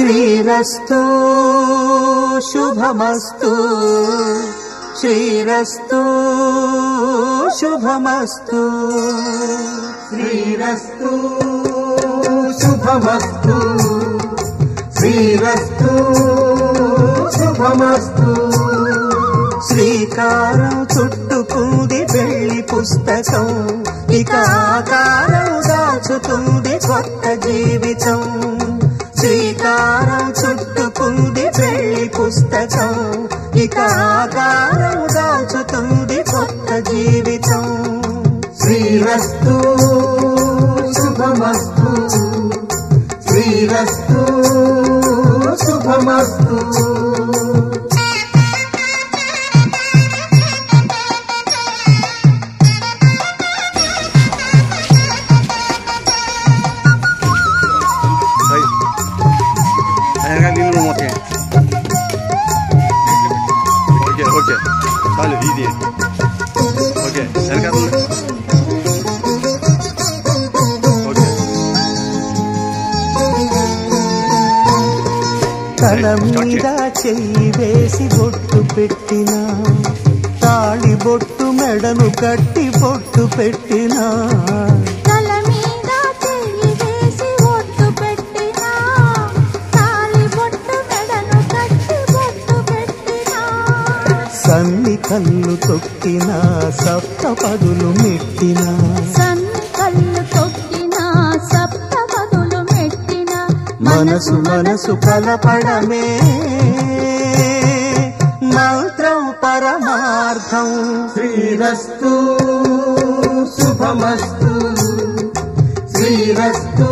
శ్రీరస్తు శుభమస్తు శ్రీరస్తు శుభమస్తు శ్రీరస్తు శుభమస్తు శ్రీరస్తు శుభమస్తు శ్రీకారం చుట్టుకుంది పెళ్లి పుస్తకం ఇక ఆకారం దాచుతుంది కొత్త జీవితం శ్రీకారం చుట్టుకుంది పెళ్లి పుస్తకం ఇక ఆకారం దాచుతుంది కొత్త జీవితం శ్రీరస్తు శుభమస్తు శ్రీరస్తు శుభమస్తు ఓకే చాలు ఇది ఓకే తల మీద చెయ్యి వేసి బొట్టు పెట్టినా తాళి బొట్టు మెడను కట్టి బొట్టు పెట్టినా సన్ని కళ్ళు తొక్కినా సప్త పదులు మెట్టినా మనసు మనసు కలపడమే మంత్రం పరమార్థం శ్రీరస్తు శుభమస్తు శ్రీరస్తు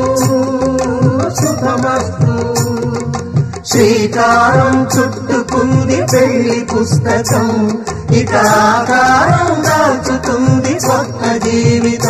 శుభమస్తు శ్రీకారం చుట్టుకుంది పెళ్లి పుస్తకం ఇక ఆకారం దాచుతుంది కొత్త జీవితం